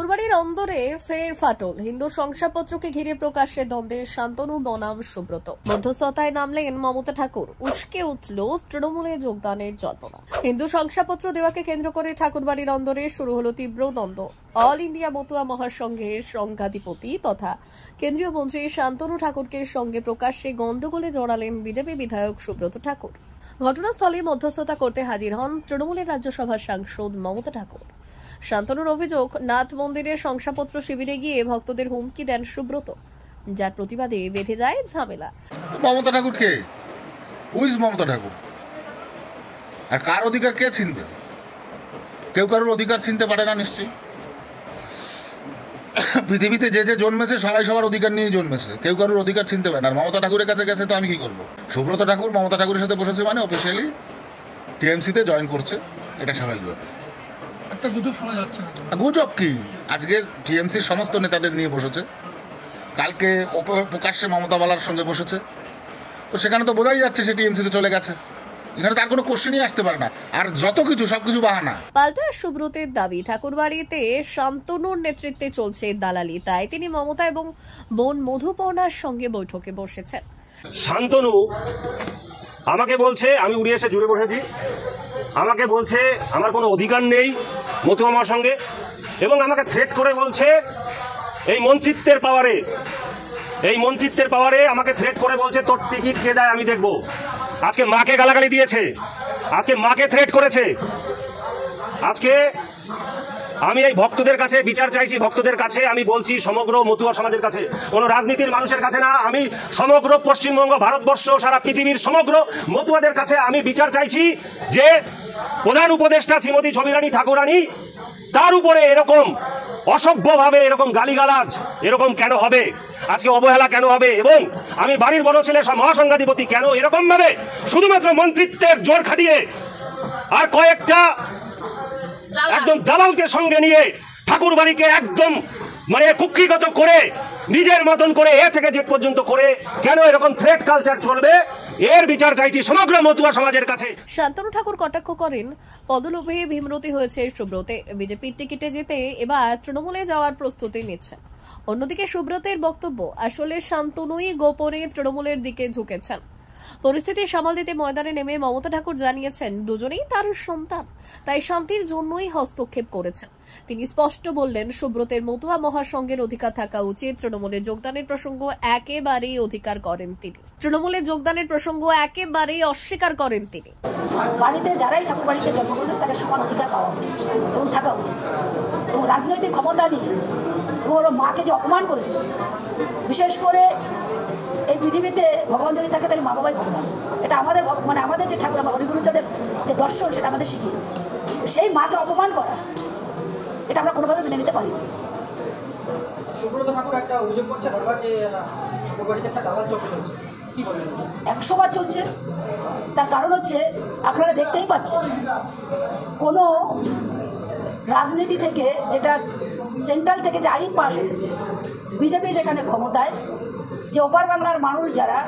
ঠাকুরবাড়ির অন্দরে ফের ফাটল। হিন্দু শংসাপত্রকে ঘিরে প্রকাশ্যে দ্বন্দ্বে শান্তনু বনাম সুব্রত। মধ্যস্থতায় নামলেন মমতা ঠাকুর। উস্কে উঠল তৃণমূলে যোগদানের জল্পনা। হিন্দু শংসাপত্র দেওয়াকে কেন্দ্র করে ঠাকুরবাড়ির অন্দরে শুরু হলো তীব্র দ্বন্দ্ব। অল ইন্ডিয়া মতুয়া মহাসংঘের সংঘাধিপতি তথা কেন্দ্রীয় মন্ত্রী শান্তনু ঠাকুরকে সঙ্গে প্রকাশ্যে গন্ডগোলে জড়ালেন বিজেপি বিধায়ক সুব্রত ঠাকুর। ঘটনাস্থলে মধ্যস্থতা করতে হাজির হন তৃণমূলের রাজ্যসভার সাংসদ মমতা ঠাকুর। শান্তনুর অভিযোগ, নাথ মন্দিরের শংসাপত্র শিবিরে গিয়ে ভক্তদের হুমকি দেন সুব্রত, যার প্রতিবাদে বেঁধে যায় ঝামেলা। মমতা ঠাকুর কে? হুইজ মমতা ঠাকুর? আর কার অধিকার কে চিনবে? কেউ কারোর অধিকার চিনতে পারে না নিশ্চয়ই। পৃথিবীতে যে যে জন্মেছে সবাই সবার অধিকার নিয়ে জন্মেছে, কেউ কারোর অধিকার চিনতে পারে না। আর মমতা ঠাকুরের কাছে গেছে তো আমি কি করবো? সুব্রত ঠাকুর মমতা ঠাকুরের সাথে বসেছে মানে অফিসিয়ালি টিএমসিতে জয়েন করছে, এটা স্বাভাবিক ব্যাপার। একটা গুজব শোনা যাচ্ছে। গুজব কি? আজকে টিএমসির সমস্ত নেতাদের নিয়ে বসেছে, কালকে প্রকাশ্যে মমতা বালার সঙ্গে বসেছে, তো সেখানে তো বোঝাই যাচ্ছে সে টিএমসিতে চলে গেছে। এখানে তার কোনো কোশ্চেনই আসতে পারে না। আর যত কিছু সবকিছু বাহানা। পাল্টা সুব্রতের দাবি, ঠাকুরবাড়িতে শান্তনুর নেতৃত্বে চলছে দালালি, তাই তিনি মমতা এবং বোন মধুপর্ণার সঙ্গে বৈঠকে বসেছেন। শান্তনু আমাকে বলছে, আমি উড়ে এসে জুড়ে বসেছি, আমাকে বলছে আমার কোনো অধিকার নেই মতুয়া মহাসংঘে, এবং আমাকে থ্রেট করে বলছে এই মন্ত্রিত্বের পাওয়ারে আমাকে থ্রেট করে বলছে তোর টিকিট কে দেয় আমি দেখবো। আজকে মাকে গালাগালি দিয়েছে, আজকে মাকে থ্রেট করেছে। আজকে আমি এই ভক্তদের কাছে বিচার চাইছি, ভক্তদের কাছে আমি বলছি, সমগ্র মতুয়া সমাজের কাছে, কোনো রাজনীতির মানুষের কাছে না, আমি সমগ্র পশ্চিমবঙ্গ, ভারতবর্ষ, সারা পৃথিবীর সমগ্র মতুয়াদের কাছে আমি বিচার চাইছি যে প্রধান উপদেষ্টা শ্রীমতী ছবিরানী ঠাকুরানী তার উপরে এরকম অসভ্যভাবে এরকম গালিগালাজ এরকম কেন হবে? আজকে অবহেলা কেন হবে? এবং আমি বাড়ির বড় ছেলে মহাসংঘাধিপতি কেন এরকম ভাবে শুধুমাত্র মন্ত্রিত্বের জোর খাটিয়ে আর কয়েকটা একদম দালালকে সঙ্গে নিয়ে ঠাকুর বাড়িকে একদম মানে কুক্ষিগত করে নিজের মতন করে এ থেকে জেড পর্যন্ত করে কেন এরকম থ্রেট কালচার চলবে? এর বিচার চাইছি সমগ্র মতুয়া সমাজের কাছে। শান্তনু ঠাকুর কটাক্ষ করেন, পদলোভে ভীমরতি হয়েছে সুব্রতে, বিজেপির টিকিটে যেতে এবার তৃণমূলে যাওয়ার প্রস্তুতি নিচ্ছেন। অন্যদিকে সুব্রতের বক্তব্য, আসলে শান্তনুই গোপনে তৃণমূলের দিকে ঝুঁকেছেন। পরিস্থিতি সামাল দিতে ময়দানে নেমে মমতা ঠাকুর জানিয়েছেন দুজনেই তার সন্তান, তাই শান্তির জন্যই হস্তক্ষেপ করেছেন। তিনি স্পষ্ট বললেন, সুব্রতের মতুয়া মহাসংঘের অধিকার থাকা উচিত। তৃণমূলে যোগদানের প্রসঙ্গ একেবারেই অস্বীকার করেন তিনি। বাড়িতে যারাই ঠাকুর বাড়িতে জন্মগ্রহণ করেছে তাদের সমান অধিকার পাওয়া উচিত এবং থাকা উচিত। এবং রাজনৈতিক ক্ষমতা নিয়ে এবং ওর মাকে যে অপমান করেছে, বিশেষ করে এই পৃথিবীতে ভগবান যদি থাকে তাহলে মা বাবাই ভগবান। এটা আমাদের মানে আমাদের যে ঠাকুর, আমার হরিগুরুচাঁদের যে দর্শন, সেটা আমাদের শিখিয়েছে। সেই মাকে অপমান করা, এটা আমরা কোনোভাবে মেনে নিতে পারি না। সুব্রত ঠাকুর একটা অভিযোগ করছে, যে ঠাকুরবাড়িতে একটা দালাল চক্র চলছে, কি বলবেন? 100 বার চলছে। তার কারণ হচ্ছে আপনারা দেখতেই পাচ্ছেন, কোনো রাজনীতি থেকে যেটা সেন্ট্রাল থেকে যে আইন পাশ হয়েছে, বিজেপি যেখানে ক্ষমতায়, যে ওপার বাংলার মানুষ যারা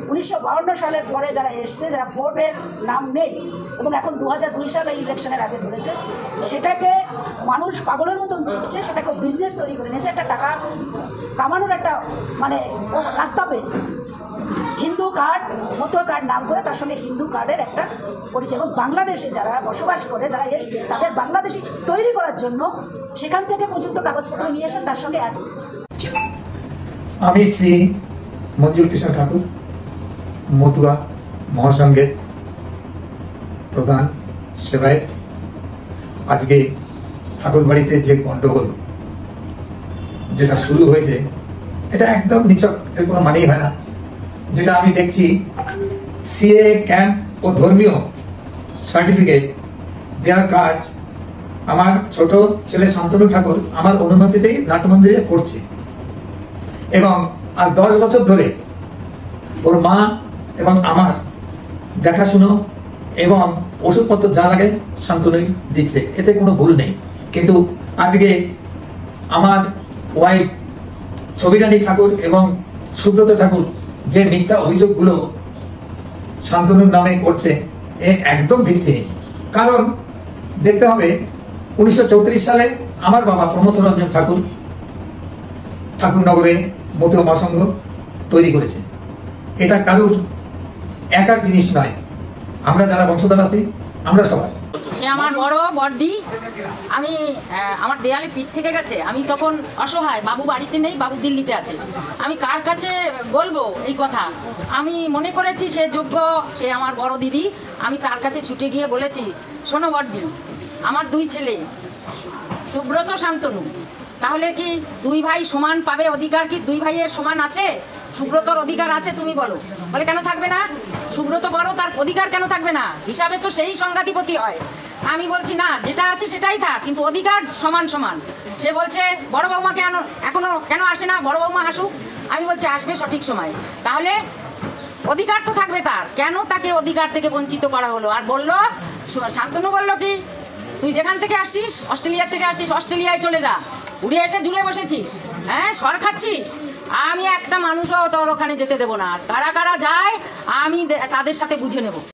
1952 সালের পরে যারা এসছে, যারা ভোটের নাম নেই এবং এখন 2002 সালে ইলেকশনের আগে ধরেছে, সেটাকে মানুষ পাগলের মতন ছুটছে, সেটাকে বিজনেস তৈরি করে নিয়েছে, একটা টাকা কামানোর একটা মানে রাস্তা পেয়েছে। হিন্দু কার্ড, মতুয়া কার্ড নাম করে তার সঙ্গে হিন্দু কার্ডের একটা পরিচয়, এবং বাংলাদেশে যারা বসবাস করে, যারা এসছে, তাদের বাংলাদেশি তৈরি করার জন্য সেখান থেকে পর্যন্ত কাগজপত্র নিয়ে এসে তার সঙ্গে অ্যাড করেছে। আমি শ্রী মঞ্জুর কৃষ্ণ ঠাকুর, মতুয়া মহাসংঘের প্রধান সেবায়ত। আজকে ঠাকুর বাড়িতে যে গন্ডগোল যেটা শুরু হয়েছে, এটা একদম নিছক, এর কোনো মানেই হয় না। যেটা আমি দেখছি, সিএ ক্যাম্প ও ধর্মীয় সার্টিফিকেট দেওয়ার কাজ আমার ছোট ছেলে শান্তনু ঠাকুর আমার অনুমতিতেই নাট্যমন্দিরে করছে, এবং আজ 10 বছর ধরে ওর মা এবং আমার দেখাশুনো এবং ওষুধপত্র যা লাগে শান্তনুই দিচ্ছে, এতে কোনো ভুল নেই। কিন্তু আজকে আমার ওয়াইফ ছবিরানী ঠাকুর এবং সুব্রত ঠাকুর যে মিথ্যা অভিযোগগুলো শান্তনুর নামে করছে, এ একদম ভিত্তিহীন। কারণ দেখতে হবে 1934 সালে আমার বাবা প্রমথ রঞ্জন ঠাকুর ঠাকুরনগরে মতুয়া মহাসংঘ তৈরি করেছে। এটা কারুর একার জিনিস নয়, আমরা যারা বংশধর আছি আমরা সবাই। সে আমার বড় বড়দি। আমি আমার দেয়ালে পিঠ থেকে গেছে, আমি তখন অসহায়, বাবু বাড়িতে নেই, বাবু দিল্লিতে আছে। আমি কার কাছে বলবো এই কথা? আমি মনে করেছি সে যোগ্য, সে আমার বড় দিদি। আমি তার কাছে ছুটে গিয়ে বলেছি, শোনো বড়দি, আমার 2 ছেলে সুব্রত শান্তনু, তাহলে কি 2 ভাই সমান পাবে অধিকার? কি 2 ভাইয়ের সমান আছে? সুব্রতর অধিকার আছে তুমি বলো? বলে কেন থাকবে না? সুব্রত বড়, তার অধিকার কেন থাকবে না? হিসাবে তো সেই সংঘাতিপতি হয়। আমি বলছি না, যেটা আছে সেটাই থাক, কিন্তু অধিকার সমান সমান। সে বলছে বড় বৌমা এখনো কেন আসে না? বড় বৌমা আসুক। আমি বলছি আসবে সঠিক সময়। তাহলে অধিকার তো থাকবে তার, কেন তাকে অধিকার থেকে বঞ্চিত করা হলো? আর বললো, শান্তনু বললো কি, তুই যেখান থেকে আসছিস, অস্ট্রেলিয়া থেকে আসছিস, অস্ট্রেলিয়ায় চলে যা, উড়ে এসে ঝুলে বসেছিস, হ্যাঁ সর খাচ্ছিস। আমি একটা মানুষও তোর ওখানে যেতে দেবো না। কারা কারা যায় আমি তাদের সাথে বুঝে নেব।